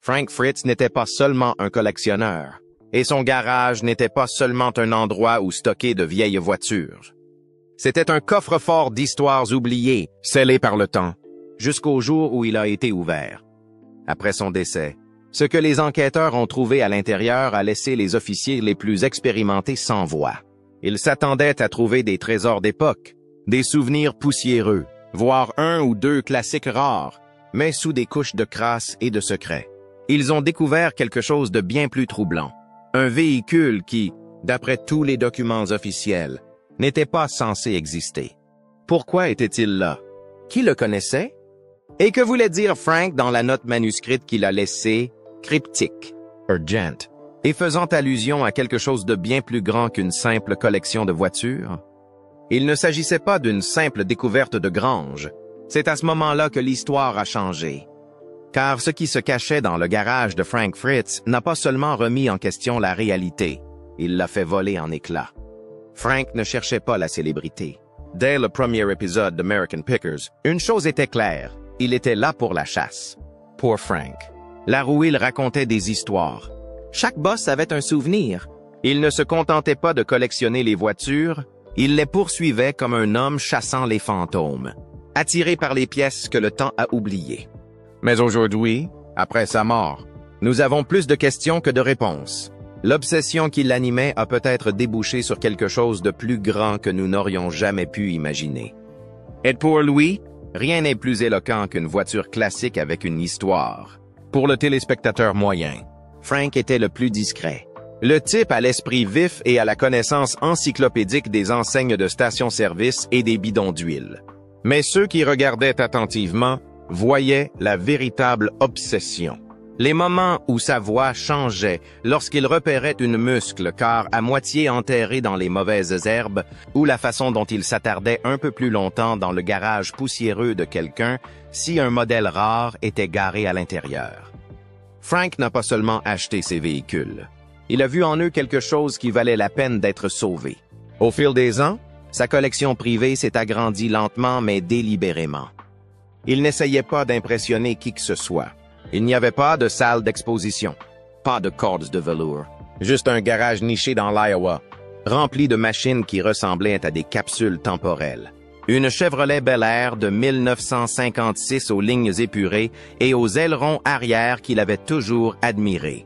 Frank Fritz n'était pas seulement un collectionneur, et son garage n'était pas seulement un endroit où stocker de vieilles voitures. C'était un coffre-fort d'histoires oubliées, scellées par le temps, jusqu'au jour où il a été ouvert. Après son décès, ce que les enquêteurs ont trouvé à l'intérieur a laissé les officiers les plus expérimentés sans voix. Ils s'attendaient à trouver des trésors d'époque, des souvenirs poussiéreux, voire un ou deux classiques rares, mais sous des couches de crasse et de secrets. Ils ont découvert quelque chose de bien plus troublant. Un véhicule qui, d'après tous les documents officiels, n'était pas censé exister. Pourquoi était-il là? Qui le connaissait? Et que voulait dire Frank dans la note manuscrite qu'il a laissée, cryptique, urgent, et faisant allusion à quelque chose de bien plus grand qu'une simple collection de voitures? Il ne s'agissait pas d'une simple découverte de grange. C'est à ce moment-là que l'histoire a changé. Car ce qui se cachait dans le garage de Frank Fritz n'a pas seulement remis en question la réalité, il l'a fait voler en éclats. Frank ne cherchait pas la célébrité. Dès le premier épisode d'American Pickers, une chose était claire, il était là pour la chasse. Pour Frank. Là où il racontait des histoires. Chaque boss avait un souvenir. Il ne se contentait pas de collectionner les voitures, il les poursuivait comme un homme chassant les fantômes, attiré par les pièces que le temps a oubliées. Mais aujourd'hui, après sa mort, nous avons plus de questions que de réponses. L'obsession qui l'animait a peut-être débouché sur quelque chose de plus grand que nous n'aurions jamais pu imaginer. Et pour lui, rien n'est plus éloquent qu'une voiture classique avec une histoire. Pour le téléspectateur moyen, Frank était le plus discret. Le type à l'esprit vif et à la connaissance encyclopédique des enseignes de stations-service et des bidons d'huile. Mais ceux qui regardaient attentivement voyaient la véritable obsession. Les moments où sa voix changeait lorsqu'il repérait une muscle car à moitié enterrée dans les mauvaises herbes ou la façon dont il s'attardait un peu plus longtemps dans le garage poussiéreux de quelqu'un si un modèle rare était garé à l'intérieur. Frank n'a pas seulement acheté ces véhicules. Il a vu en eux quelque chose qui valait la peine d'être sauvé. Au fil des ans, sa collection privée s'est agrandie lentement mais délibérément. Il n'essayait pas d'impressionner qui que ce soit. Il n'y avait pas de salle d'exposition, pas de cordes de velours, juste un garage niché dans l'Iowa, rempli de machines qui ressemblaient à des capsules temporelles. Une Chevrolet Bel Air de 1956 aux lignes épurées et aux ailerons arrière qu'il avait toujours admirés.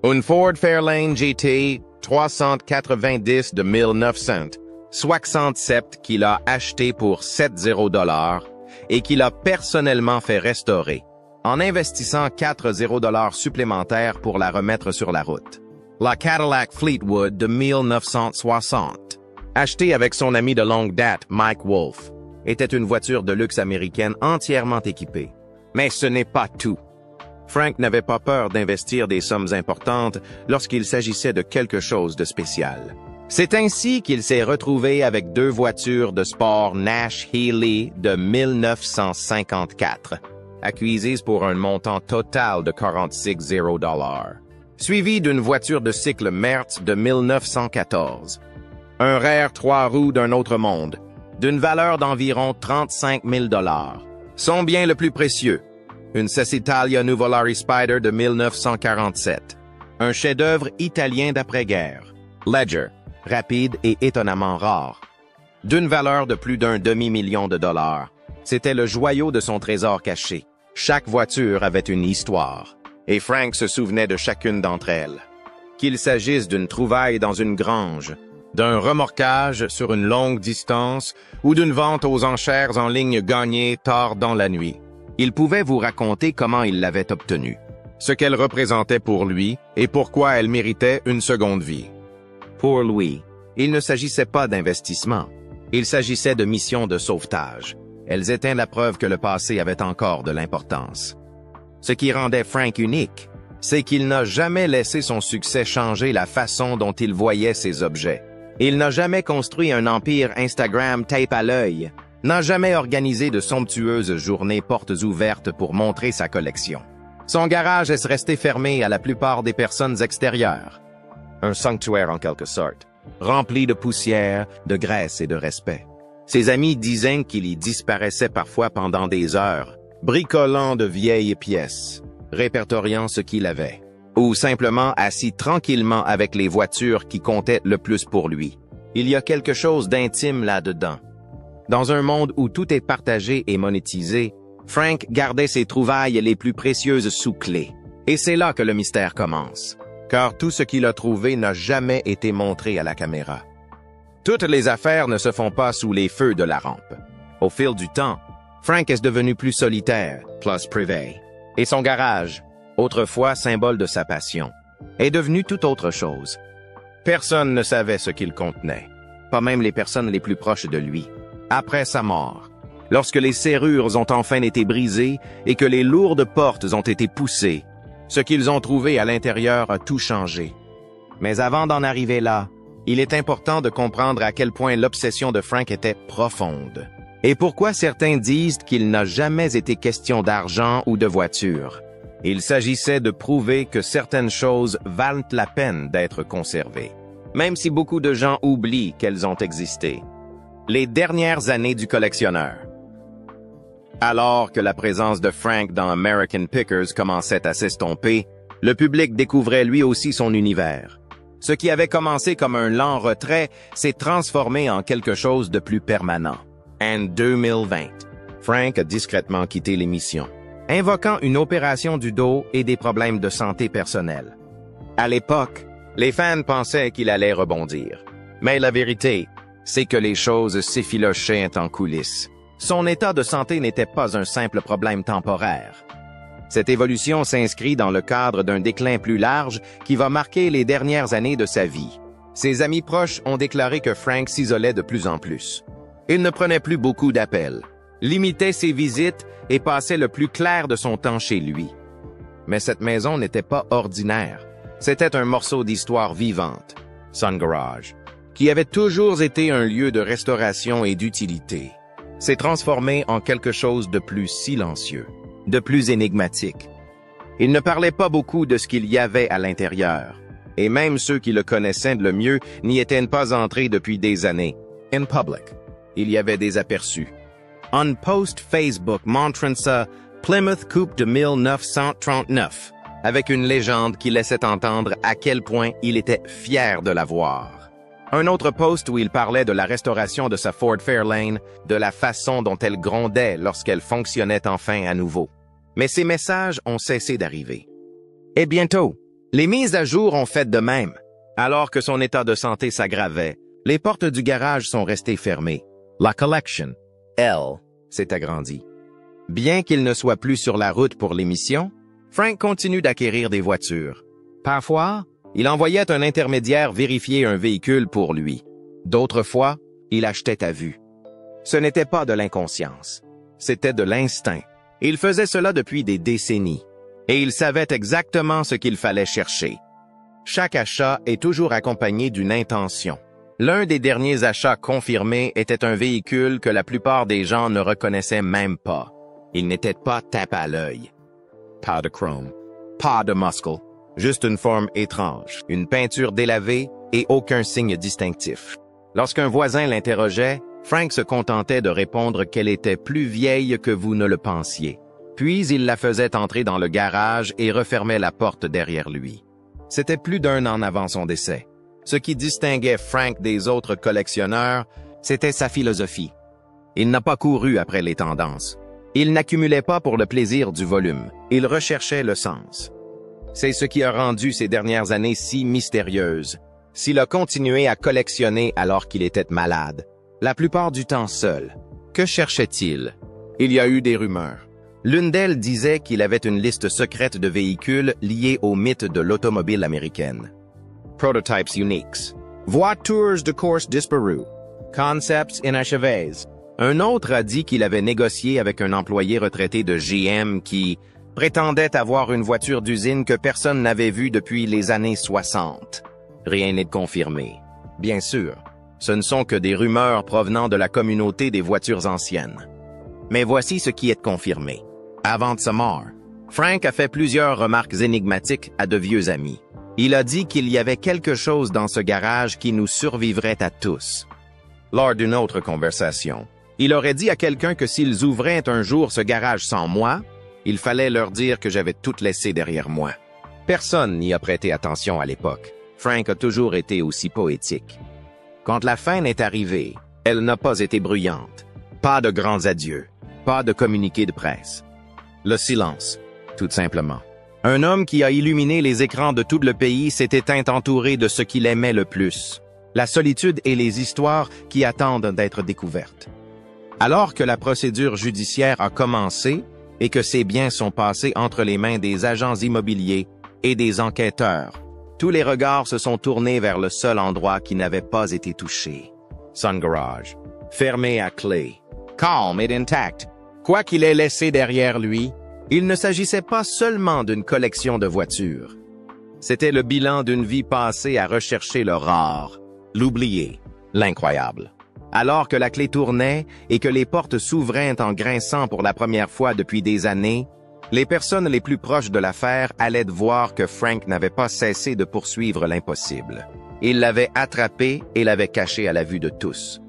Une Ford Fairlane GT 390 de 1967 qu'il a acheté pour 70$ et qu'il a personnellement fait restaurer, en investissant 40$ supplémentaires pour la remettre sur la route. La Cadillac Fleetwood de 1960, achetée avec son ami de longue date, Mike Wolfe, était une voiture de luxe américaine entièrement équipée. Mais ce n'est pas tout. Frank n'avait pas peur d'investir des sommes importantes lorsqu'il s'agissait de quelque chose de spécial. C'est ainsi qu'il s'est retrouvé avec deux voitures de sport Nash Healey de 1954, acquises pour un montant total de 46$, suivi d'une voiture de cycle Mertz de 1914, un rare 3 roues d'un autre monde, d'une valeur d'environ 35 000$. Son bien le plus précieux, une Cessitalia Nuvolari Spider de 1947, un chef-d'œuvre italien d'après-guerre, Ledger, rapide et étonnamment rare, d'une valeur de plus d'un demi-million de dollars. C'était le joyau de son trésor caché. Chaque voiture avait une histoire, et Frank se souvenait de chacune d'entre elles. Qu'il s'agisse d'une trouvaille dans une grange, d'un remorquage sur une longue distance ou d'une vente aux enchères en ligne gagnée tard dans la nuit. Il pouvait vous raconter comment il l'avait obtenue, ce qu'elle représentait pour lui et pourquoi elle méritait une seconde vie. Pour lui, il ne s'agissait pas d'investissement, il s'agissait de missions de sauvetage. Elles étaient la preuve que le passé avait encore de l'importance. Ce qui rendait Frank unique, c'est qu'il n'a jamais laissé son succès changer la façon dont il voyait ses objets. Il n'a jamais construit un empire Instagram tape à l'œil, n'a jamais organisé de somptueuses journées portes ouvertes pour montrer sa collection. Son garage est resté fermé à la plupart des personnes extérieures. Un sanctuaire en quelque sorte, rempli de poussière, de graisse et de respect. Ses amis disaient qu'il y disparaissait parfois pendant des heures, bricolant de vieilles pièces. répertoriant ce qu'il avait, ou simplement assis tranquillement avec les voitures qui comptaient le plus pour lui. Il y a quelque chose d'intime là-dedans. Dans un monde où tout est partagé et monétisé, Frank gardait ses trouvailles les plus précieuses sous clé. Et c'est là que le mystère commence, car tout ce qu'il a trouvé n'a jamais été montré à la caméra. Toutes les affaires ne se font pas sous les feux de la rampe. Au fil du temps, Frank est devenu plus solitaire, plus privé. Et son garage, autrefois symbole de sa passion, est devenu tout autre chose. Personne ne savait ce qu'il contenait, pas même les personnes les plus proches de lui. Après sa mort, lorsque les serrures ont enfin été brisées et que les lourdes portes ont été poussées, ce qu'ils ont trouvé à l'intérieur a tout changé. Mais avant d'en arriver là, il est important de comprendre à quel point l'obsession de Frank était profonde. Et pourquoi certains disent qu'il n'a jamais été question d'argent ou de voiture. Il s'agissait de prouver que certaines choses valent la peine d'être conservées, même si beaucoup de gens oublient qu'elles ont existé. Les dernières années du collectionneur. Alors que la présence de Frank dans American Pickers commençait à s'estomper, le public découvrait lui aussi son univers. Ce qui avait commencé comme un lent retrait s'est transformé en quelque chose de plus permanent. En 2020, Frank a discrètement quitté l'émission, invoquant une opération du dos et des problèmes de santé personnelle. À l'époque, les fans pensaient qu'il allait rebondir. Mais la vérité, c'est que les choses s'effilochaient en coulisses. Son état de santé n'était pas un simple problème temporaire. Cette évolution s'inscrit dans le cadre d'un déclin plus large qui va marquer les dernières années de sa vie. Ses amis proches ont déclaré que Frank s'isolait de plus en plus. Il ne prenait plus beaucoup d'appels, limitait ses visites et passait le plus clair de son temps chez lui. Mais cette maison n'était pas ordinaire. C'était un morceau d'histoire vivante, son garage, qui avait toujours été un lieu de restauration et d'utilité, s'est transformé en quelque chose de plus silencieux, de plus énigmatique. Il ne parlait pas beaucoup de ce qu'il y avait à l'intérieur, et même ceux qui le connaissaient le mieux n'y étaient pas entrés depuis des années. In public, il y avait des aperçus. Un post Facebook montrant sa Plymouth Coupe de 1939, avec une légende qui laissait entendre à quel point il était fier de l'avoir. Un autre post où il parlait de la restauration de sa Ford Fairlane, de la façon dont elle grondait lorsqu'elle fonctionnait enfin à nouveau. Mais ces messages ont cessé d'arriver. Et bientôt, les mises à jour ont fait de même. Alors que son état de santé s'aggravait, les portes du garage sont restées fermées. La collection, elle, s'est agrandie. Bien qu'il ne soit plus sur la route pour l'émission, Frank continue d'acquérir des voitures. Parfois, il envoyait un intermédiaire vérifier un véhicule pour lui. D'autres fois, il achetait à vue. Ce n'était pas de l'inconscience, c'était de l'instinct. Il faisait cela depuis des décennies, et il savait exactement ce qu'il fallait chercher. Chaque achat est toujours accompagné d'une intention. L'un des derniers achats confirmés était un véhicule que la plupart des gens ne reconnaissaient même pas. Il n'était pas tape à l'œil. Pas de chrome, pas de muscle. Juste une forme étrange, une peinture délavée et aucun signe distinctif. Lorsqu'un voisin l'interrogeait, Frank se contentait de répondre qu'elle était plus vieille que vous ne le pensiez. Puis il la faisait entrer dans le garage et refermait la porte derrière lui. C'était plus d'1 an avant son décès. Ce qui distinguait Frank des autres collectionneurs, c'était sa philosophie. Il n'a pas couru après les tendances. Il n'accumulait pas pour le plaisir du volume. Il recherchait le sens. C'est ce qui a rendu ces dernières années si mystérieuses. S'il a continué à collectionner alors qu'il était malade, la plupart du temps seul, que cherchait-il? Il y a eu des rumeurs. L'une d'elles disait qu'il avait une liste secrète de véhicules liés au mythe de l'automobile américaine. Prototypes uniques. Voitures de course disparues. Concepts inachevés. Un autre a dit qu'il avait négocié avec un employé retraité de GM qui prétendait avoir une voiture d'usine que personne n'avait vue depuis les années 60. Rien n'est confirmé. Bien sûr, ce ne sont que des rumeurs provenant de la communauté des voitures anciennes. Mais voici ce qui est confirmé. Avant de sa mort, Frank a fait plusieurs remarques énigmatiques à de vieux amis. Il a dit qu'il y avait quelque chose dans ce garage qui nous survivrait à tous. Lors d'une autre conversation, il aurait dit à quelqu'un que s'ils ouvraient un jour ce garage sans moi, Il fallait leur dire que j'avais tout laissé derrière moi. Personne n'y a prêté attention à l'époque. Frank a toujours été aussi poétique. Quand la fin est arrivée, elle n'a pas été bruyante. Pas de grands adieux, pas de communiqué de presse. Le silence, tout simplement. Un homme qui a illuminé les écrans de tout le pays s'est éteint entouré de ce qu'il aimait le plus, la solitude et les histoires qui attendent d'être découvertes. Alors que la procédure judiciaire a commencé et que ses biens sont passés entre les mains des agents immobiliers et des enquêteurs, tous les regards se sont tournés vers le seul endroit qui n'avait pas été touché. Son garage, fermé à clé, calme et intact. Quoi qu'il ait laissé derrière lui, il ne s'agissait pas seulement d'une collection de voitures. C'était le bilan d'une vie passée à rechercher le rare, l'oublié, l'incroyable. Alors que la clé tournait et que les portes s'ouvraient en grinçant pour la première fois depuis des années, les personnes les plus proches de l'affaire allaient voir que Frank n'avait pas cessé de poursuivre l'impossible. Il l'avait attrapé et l'avait caché à la vue de tous.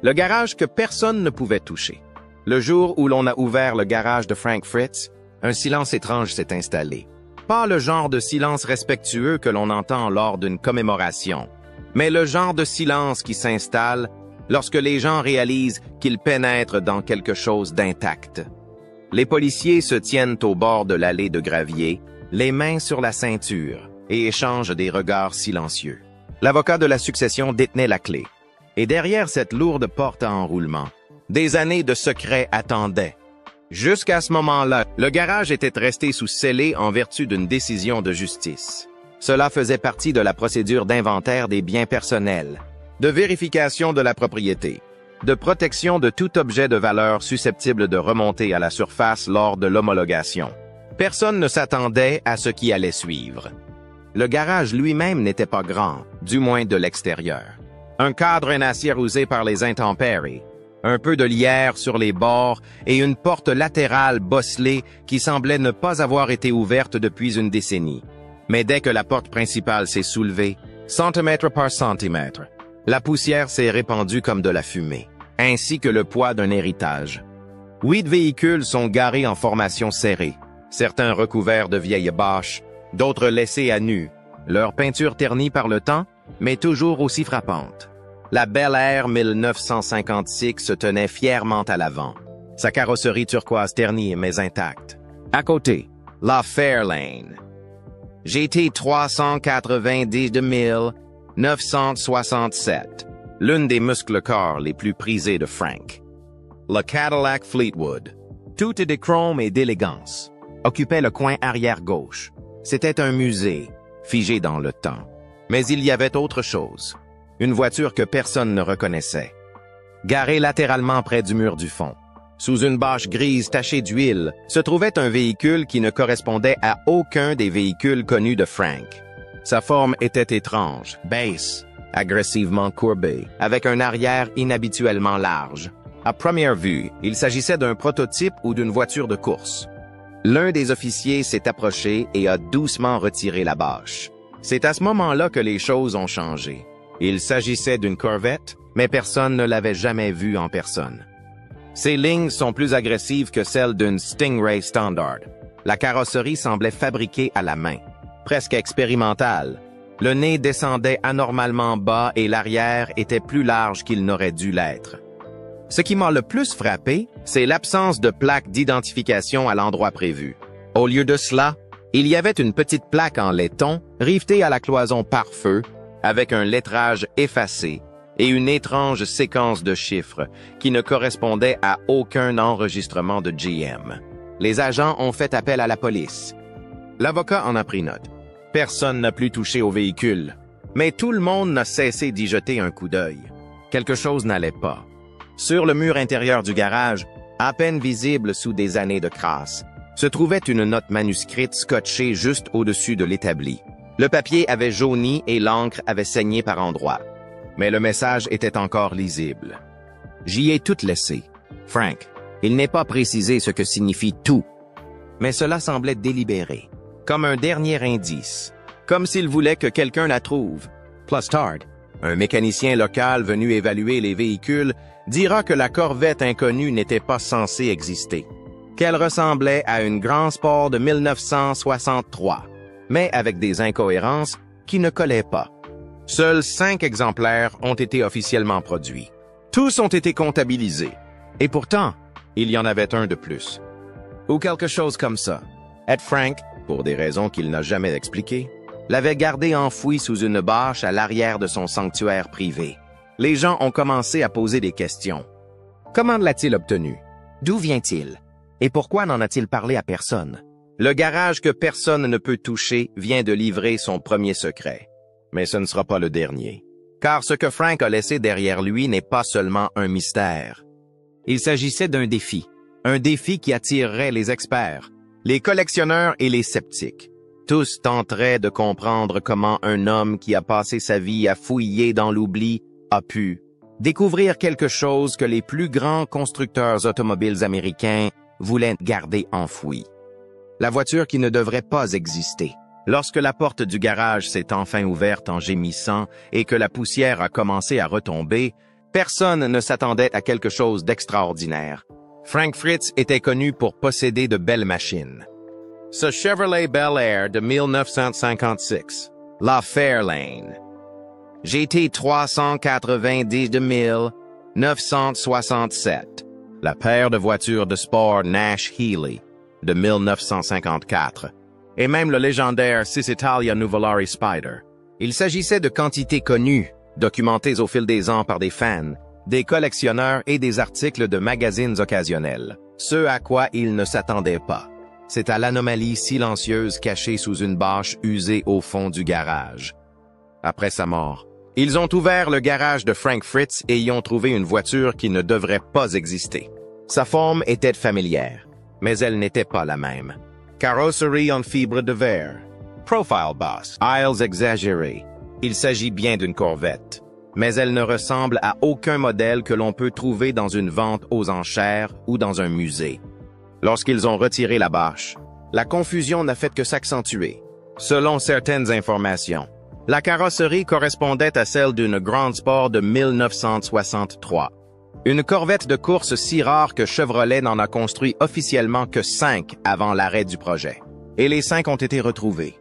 Le garage que personne ne pouvait toucher. Le jour où l'on a ouvert le garage de Frank Fritz, un silence étrange s'est installé. Pas le genre de silence respectueux que l'on entend lors d'une commémoration, mais le genre de silence qui s'installe lorsque les gens réalisent qu'ils pénètrent dans quelque chose d'intact. Les policiers se tiennent au bord de l'allée de gravier, les mains sur la ceinture, et échangent des regards silencieux. L'avocat de la succession détenait la clé. Et derrière cette lourde porte à enroulement, des années de secret attendaient. Jusqu'à ce moment-là, le garage était resté sous scellé en vertu d'une décision de justice. Cela faisait partie de la procédure d'inventaire des biens personnels, de vérification de la propriété, de protection de tout objet de valeur susceptible de remonter à la surface lors de l'homologation. Personne ne s'attendait à ce qui allait suivre. Le garage lui-même n'était pas grand, du moins de l'extérieur. Un cadre en acier usé par les intempéries, un peu de lierre sur les bords et une porte latérale bosselée qui semblait ne pas avoir été ouverte depuis une décennie. Mais dès que la porte principale s'est soulevée, centimètre par centimètre, la poussière s'est répandue comme de la fumée, ainsi que le poids d'un héritage. 8 véhicules sont garés en formation serrée, certains recouverts de vieilles bâches, d'autres laissés à nu, leur peinture ternie par le temps, mais toujours aussi frappante. La Bel Air 1956 se tenait fièrement à l'avant, sa carrosserie turquoise ternie mais intacte. À côté, la Fairlane. GT 390 967, l'une des muscles-corps les plus prisés de Frank. Le Cadillac Fleetwood, tout de chrome et d'élégance, occupait le coin arrière gauche. C'était un musée, figé dans le temps. Mais il y avait autre chose. Une voiture que personne ne reconnaissait. Garée latéralement près du mur du fond, sous une bâche grise tachée d'huile, se trouvait un véhicule qui ne correspondait à aucun des véhicules connus de Frank. Sa forme était étrange, basse, agressivement courbée, avec un arrière inhabituellement large. À première vue, il s'agissait d'un prototype ou d'une voiture de course. L'un des officiers s'est approché et a doucement retiré la bâche. C'est à ce moment-là que les choses ont changé. Il s'agissait d'une Corvette, mais personne ne l'avait jamais vue en personne. Ses lignes sont plus agressives que celles d'une Stingray standard. La carrosserie semblait fabriquée à la main, presque expérimentale. Le nez descendait anormalement bas et l'arrière était plus large qu'il n'aurait dû l'être. Ce qui m'a le plus frappé, c'est l'absence de plaque d'identification à l'endroit prévu. Au lieu de cela, il y avait une petite plaque en laiton, rivetée à la cloison pare-feu, avec un lettrage effacé et une étrange séquence de chiffres qui ne correspondait à aucun enregistrement de GM. Les agents ont fait appel à la police. L'avocat en a pris note. Personne n'a plus touché au véhicule, mais tout le monde n'a cessé d'y jeter un coup d'œil. Quelque chose n'allait pas. Sur le mur intérieur du garage, à peine visible sous des années de crasse, se trouvait une note manuscrite scotchée juste au-dessus de l'établi. Le papier avait jauni et l'encre avait saigné par endroits. Mais le message était encore lisible. J'y ai tout laissé. Frank, il n'est pas précisé ce que signifie tout. Mais cela semblait délibéré, comme un dernier indice, comme s'il voulait que quelqu'un la trouve. Plustard, un mécanicien local venu évaluer les véhicules, dira que la Corvette inconnue n'était pas censée exister. qu'elle ressemblait à une Grand Sport de 1963, mais avec des incohérences qui ne collaient pas. Seuls 5 exemplaires ont été officiellement produits. Tous ont été comptabilisés. Et pourtant, il y en avait un de plus. Ou quelque chose comme ça. Ed Frank, pour des raisons qu'il n'a jamais expliquées, l'avait gardé enfoui sous une bâche à l'arrière de son sanctuaire privé. Les gens ont commencé à poser des questions. Comment l'a-t-il obtenu? D'où vient-il? Et pourquoi n'en a-t-il parlé à personne? Le garage que personne ne peut toucher vient de livrer son premier secret. Mais ce ne sera pas le dernier. Car ce que Frank a laissé derrière lui n'est pas seulement un mystère. Il s'agissait d'un défi. Un défi qui attirerait les experts, les collectionneurs et les sceptiques. Tous tenteraient de comprendre comment un homme qui a passé sa vie à fouiller dans l'oubli a pu découvrir quelque chose que les plus grands constructeurs automobiles américains voulaient garder enfoui. La voiture qui ne devrait pas exister. Lorsque la porte du garage s'est enfin ouverte en gémissant et que la poussière a commencé à retomber, personne ne s'attendait à quelque chose d'extraordinaire. Frank Fritz était connu pour posséder de belles machines. Ce Chevrolet Bel Air de 1956, la Fairlane, GT 390 de 1967, la paire de voitures de sport Nash Healey de 1954, et même le légendaire 6 Italia Nuvolari Spider. Il s'agissait de quantités connues, documentées au fil des ans par des fans, des collectionneurs et des articles de magazines occasionnels. Ce à quoi ils ne s'attendaient pas. C'est à l'anomalie silencieuse cachée sous une bâche usée au fond du garage. Après sa mort, ils ont ouvert le garage de Frank Fritz et y ont trouvé une voiture qui ne devrait pas exister. Sa forme était familière, mais elle n'était pas la même. Carrosserie en fibre de verre, profile basse, aisles exagérées. Il s'agit bien d'une Corvette, mais elle ne ressemble à aucun modèle que l'on peut trouver dans une vente aux enchères ou dans un musée. Lorsqu'ils ont retiré la bâche, la confusion n'a fait que s'accentuer. Selon certaines informations, la carrosserie correspondait à celle d'une Grand Sport de 1963. Une Corvette de course si rare que Chevrolet n'en a construit officiellement que 5 avant l'arrêt du projet. Et les 5 ont été retrouvés.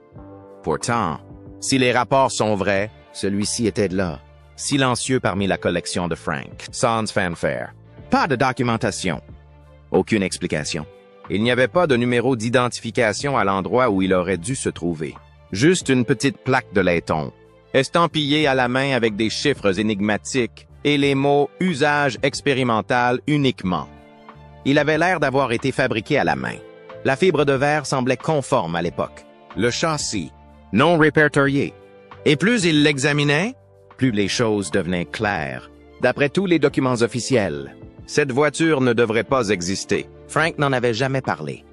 Pourtant, si les rapports sont vrais, celui-ci était là, silencieux parmi la collection de Frank, sans fanfare. Pas de documentation. Aucune explication. Il n'y avait pas de numéro d'identification à l'endroit où il aurait dû se trouver. Juste une petite plaque de laiton, estampillée à la main avec des chiffres énigmatiques et les mots « usage expérimental uniquement ». Il avait l'air d'avoir été fabriqué à la main. La fibre de verre semblait conforme à l'époque. Le châssis, non répertorié. Et plus il l'examinait, plus les choses devenaient claires. D'après tous les documents officiels, cette voiture ne devrait pas exister. Frank n'en avait jamais parlé.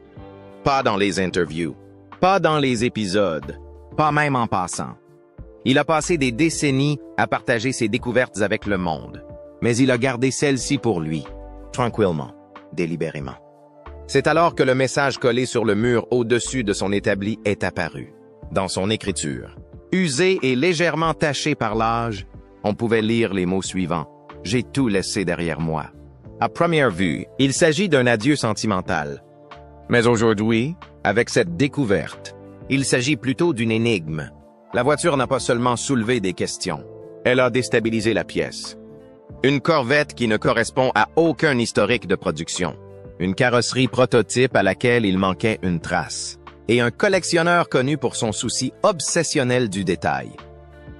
Pas dans les interviews, pas dans les épisodes, pas même en passant. Il a passé des décennies à partager ses découvertes avec le monde, mais il a gardé celle-ci pour lui, tranquillement, délibérément. C'est alors que le message collé sur le mur au-dessus de son établi est apparu. Dans son écriture, usé et légèrement taché par l'âge, on pouvait lire les mots suivants. « J'ai tout laissé derrière moi ». À première vue, il s'agit d'un adieu sentimental. Mais aujourd'hui, avec cette découverte, il s'agit plutôt d'une énigme. La voiture n'a pas seulement soulevé des questions, elle a déstabilisé la pièce. Une Corvette qui ne correspond à aucun historique de production. Une carrosserie prototype à laquelle il manquait une trace. Et un collectionneur connu pour son souci obsessionnel du détail.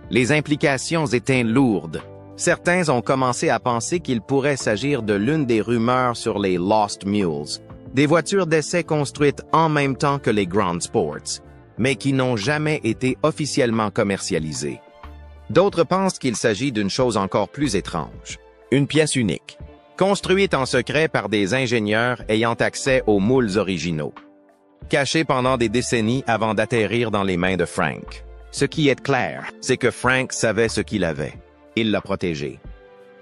Les implications étaient lourdes. Certains ont commencé à penser qu'il pourrait s'agir de l'une des rumeurs sur les Lost Mules, des voitures d'essai construites en même temps que les Grand Sports, mais qui n'ont jamais été officiellement commercialisées. D'autres pensent qu'il s'agit d'une chose encore plus étrange, une pièce unique, construite en secret par des ingénieurs ayant accès aux moules originaux, cachée pendant des décennies avant d'atterrir dans les mains de Frank. Ce qui est clair, c'est que Frank savait ce qu'il avait. Il l'a protégé,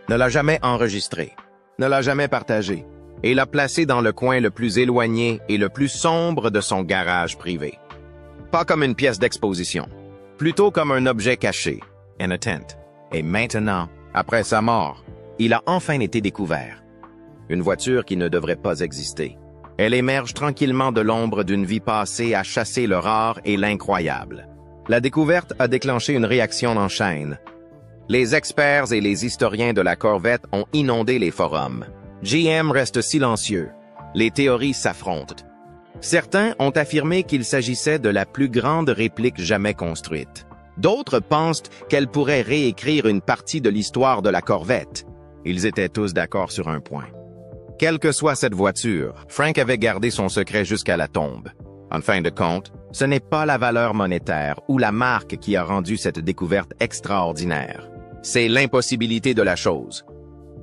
ne l'a jamais enregistré, ne l'a jamais partagé, et l'a placé dans le coin le plus éloigné et le plus sombre de son garage privé. Pas comme une pièce d'exposition, plutôt comme un objet caché, in a tent. Et maintenant, après sa mort, il a enfin été découvert. Une voiture qui ne devrait pas exister. Elle émerge tranquillement de l'ombre d'une vie passée à chasser le rare et l'incroyable. La découverte a déclenché une réaction en chaîne. Les experts et les historiens de la Corvette ont inondé les forums. GM reste silencieux. Les théories s'affrontent. Certains ont affirmé qu'il s'agissait de la plus grande réplique jamais construite. D'autres pensent qu'elle pourrait réécrire une partie de l'histoire de la Corvette. Ils étaient tous d'accord sur un point. Quelle que soit cette voiture, Frank avait gardé son secret jusqu'à la tombe. En fin de compte, ce n'est pas la valeur monétaire ou la marque qui a rendu cette découverte extraordinaire. C'est l'impossibilité de la chose.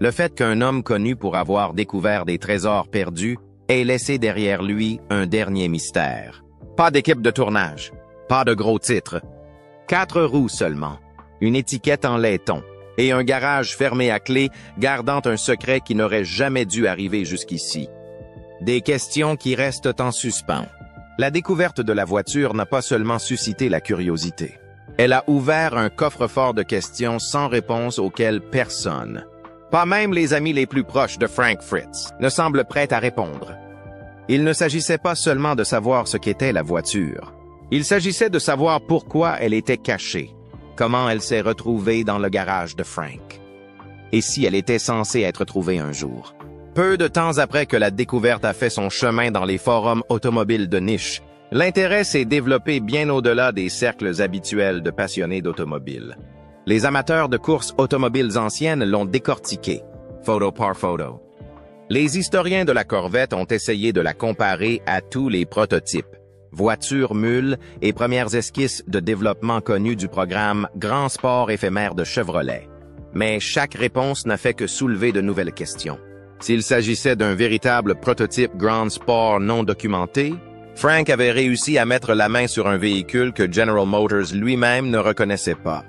Le fait qu'un homme connu pour avoir découvert des trésors perdus ait laissé derrière lui un dernier mystère. Pas d'équipe de tournage, pas de gros titres. 4 roues seulement, une étiquette en laiton et un garage fermé à clé gardant un secret qui n'aurait jamais dû arriver jusqu'ici. Des questions qui restent en suspens. La découverte de la voiture n'a pas seulement suscité la curiosité. Elle a ouvert un coffre-fort de questions sans réponse auxquelles personne, pas même les amis les plus proches de Frank Fritz, ne semble prêt à répondre. Il ne s'agissait pas seulement de savoir ce qu'était la voiture. Il s'agissait de savoir pourquoi elle était cachée, comment elle s'est retrouvée dans le garage de Frank. Et si elle était censée être trouvée un jour. Peu de temps après que la découverte a fait son chemin dans les forums automobiles de niche, l'intérêt s'est développé bien au-delà des cercles habituels de passionnés d'automobiles. Les amateurs de courses automobiles anciennes l'ont décortiqué, photo par photo. Les historiens de la Corvette ont essayé de la comparer à tous les prototypes, voitures mules et premières esquisses de développement connues du programme Grand Sport éphémère de Chevrolet. Mais chaque réponse n'a fait que soulever de nouvelles questions. S'il s'agissait d'un véritable prototype Grand Sport non documenté, Frank avait réussi à mettre la main sur un véhicule que General Motors lui-même ne reconnaissait pas.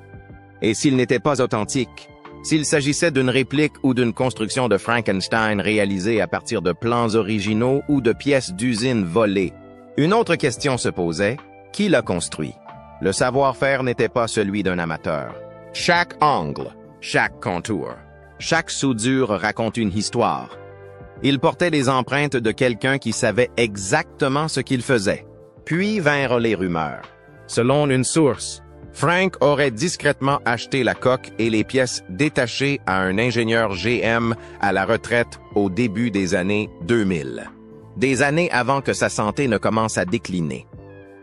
Et s'il n'était pas authentique, s'il s'agissait d'une réplique ou d'une construction de Frankenstein réalisée à partir de plans originaux ou de pièces d'usine volées, une autre question se posait, qui l'a construit? Le savoir-faire n'était pas celui d'un amateur. Chaque angle, chaque contour, chaque soudure raconte une histoire. Il portait les empreintes de quelqu'un qui savait exactement ce qu'il faisait. Puis vinrent les rumeurs. Selon une source, Frank aurait discrètement acheté la coque et les pièces détachées à un ingénieur GM à la retraite au début des années 2000. Des années avant que sa santé ne commence à décliner.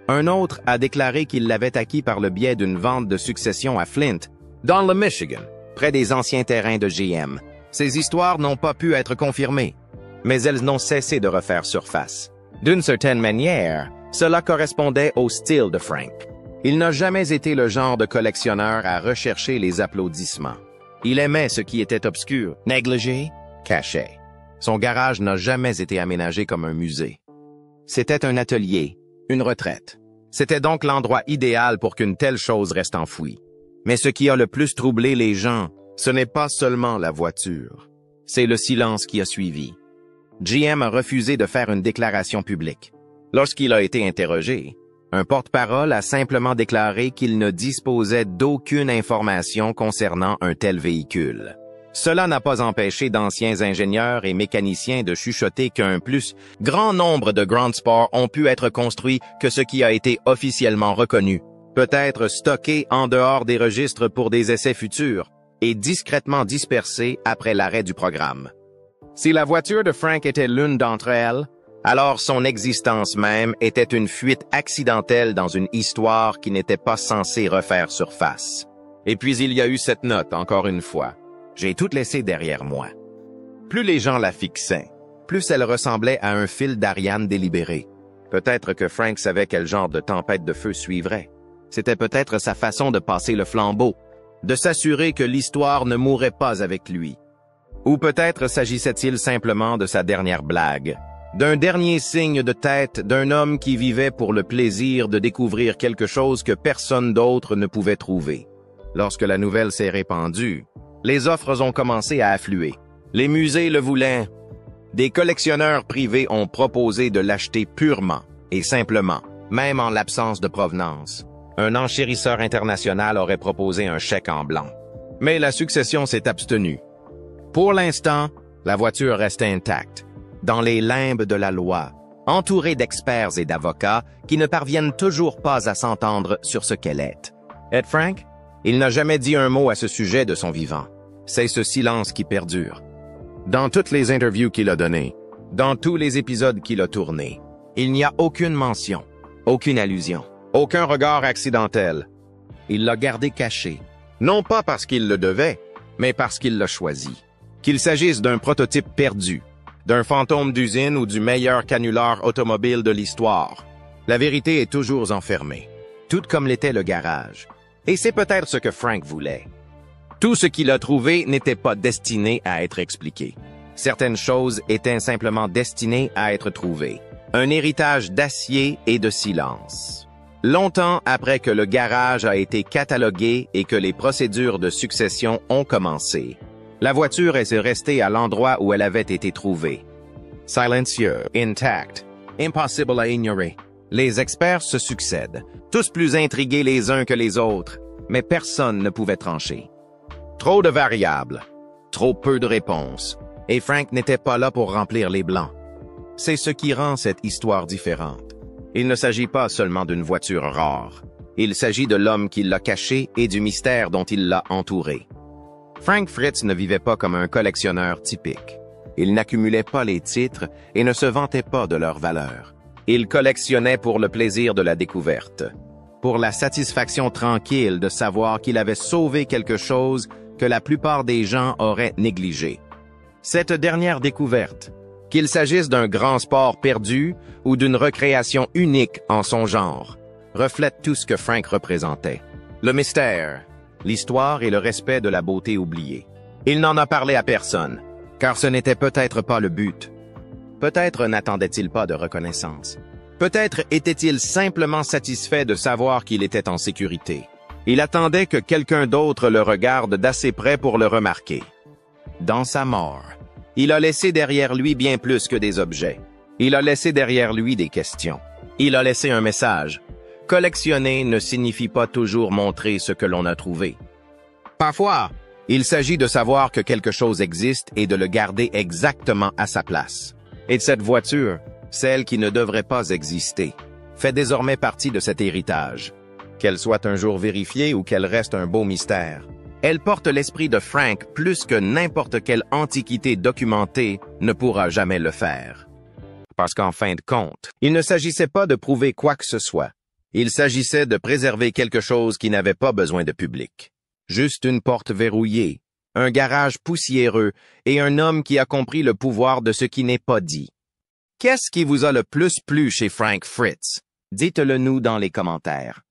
Un autre a déclaré qu'il l'avait acquis par le biais d'une vente de succession à Flint, dans le Michigan, près des anciens terrains de GM. Ces histoires n'ont pas pu être confirmées, mais elles n'ont cessé de refaire surface. D'une certaine manière, cela correspondait au style de Frank. Il n'a jamais été le genre de collectionneur à rechercher les applaudissements. Il aimait ce qui était obscur, négligé, caché. Son garage n'a jamais été aménagé comme un musée. C'était un atelier, une retraite. C'était donc l'endroit idéal pour qu'une telle chose reste enfouie. Mais ce qui a le plus troublé les gens, ce n'est pas seulement la voiture. C'est le silence qui a suivi. GM a refusé de faire une déclaration publique. Lorsqu'il a été interrogé, un porte-parole a simplement déclaré qu'il ne disposait d'aucune information concernant un tel véhicule. Cela n'a pas empêché d'anciens ingénieurs et mécaniciens de chuchoter qu'un plus grand nombre de Grand Sport ont pu être construits que ce qui a été officiellement reconnu, peut-être stocké en dehors des registres pour des essais futurs et discrètement dispersés après l'arrêt du programme. Si la voiture de Frank était l'une d'entre elles, alors son existence même était une fuite accidentelle dans une histoire qui n'était pas censée refaire surface. Et puis il y a eu cette note, encore une fois. J'ai tout laissé derrière moi. Plus les gens la fixaient, plus elle ressemblait à un fil d'Ariane délibéré. Peut-être que Frank savait quel genre de tempête de feu suivrait. C'était peut-être sa façon de passer le flambeau, de s'assurer que l'histoire ne mourrait pas avec lui. Ou peut-être s'agissait-il simplement de sa dernière blague, d'un dernier signe de tête d'un homme qui vivait pour le plaisir de découvrir quelque chose que personne d'autre ne pouvait trouver. Lorsque la nouvelle s'est répandue, les offres ont commencé à affluer. Les musées le voulaient. Des collectionneurs privés ont proposé de l'acheter purement et simplement, même en l'absence de provenance. Un enchérisseur international aurait proposé un chèque en blanc. Mais la succession s'est abstenue. Pour l'instant, la voiture reste intacte. dans les limbes de la loi, entourée d'experts et d'avocats qui ne parviennent toujours pas à s'entendre sur ce qu'elle est. Ed Frank? Il n'a jamais dit un mot à ce sujet de son vivant. C'est ce silence qui perdure. Dans toutes les interviews qu'il a données, dans tous les épisodes qu'il a tournés, il n'y a aucune mention, aucune allusion, aucun regard accidentel. Il l'a gardé caché, non pas parce qu'il le devait, mais parce qu'il l'a choisi. Qu'il s'agisse d'un prototype perdu, d'un fantôme d'usine ou du meilleur canular automobile de l'histoire, la vérité est toujours enfermée, tout comme l'était le garage. Et c'est peut-être ce que Frank voulait. Tout ce qu'il a trouvé n'était pas destiné à être expliqué. Certaines choses étaient simplement destinées à être trouvées. Un héritage d'acier et de silence. Longtemps après que le garage a été catalogué et que les procédures de succession ont commencé, la voiture est restée à l'endroit où elle avait été trouvée. Silencieux, intact, impossible à ignorer. Les experts se succèdent, tous plus intrigués les uns que les autres, mais personne ne pouvait trancher. Trop de variables, trop peu de réponses, et Frank n'était pas là pour remplir les blancs. C'est ce qui rend cette histoire différente. Il ne s'agit pas seulement d'une voiture rare. Il s'agit de l'homme qui l'a cachée et du mystère dont il l'a entouré. Frank Fritz ne vivait pas comme un collectionneur typique. Il n'accumulait pas les titres et ne se vantait pas de leur valeur. Il collectionnait pour le plaisir de la découverte, pour la satisfaction tranquille de savoir qu'il avait sauvé quelque chose que la plupart des gens auraient négligé. Cette dernière découverte, qu'il s'agisse d'un grand sport perdu ou d'une recréation unique en son genre, reflète tout ce que Frank représentait. Le mystère, l'histoire et le respect de la beauté oubliée. Il n'en a parlé à personne, car ce n'était peut-être pas le but. Peut-être n'attendait-il pas de reconnaissance. Peut-être était-il simplement satisfait de savoir qu'il était en sécurité. Il attendait que quelqu'un d'autre le regarde d'assez près pour le remarquer. Dans sa mort, il a laissé derrière lui bien plus que des objets. Il a laissé derrière lui des questions. Il a laissé un message. Collectionner ne signifie pas toujours montrer ce que l'on a trouvé. Parfois, il s'agit de savoir que quelque chose existe et de le garder exactement à sa place. Et cette voiture, celle qui ne devrait pas exister, fait désormais partie de cet héritage. Qu'elle soit un jour vérifiée ou qu'elle reste un beau mystère, elle porte l'esprit de Frank plus que n'importe quelle antiquité documentée ne pourra jamais le faire. Parce qu'en fin de compte, il ne s'agissait pas de prouver quoi que ce soit. Il s'agissait de préserver quelque chose qui n'avait pas besoin de public. Juste une porte verrouillée, un garage poussiéreux et un homme qui a compris le pouvoir de ce qui n'est pas dit. Qu'est-ce qui vous a le plus plu chez Frank Fritz? Dites-le nous dans les commentaires.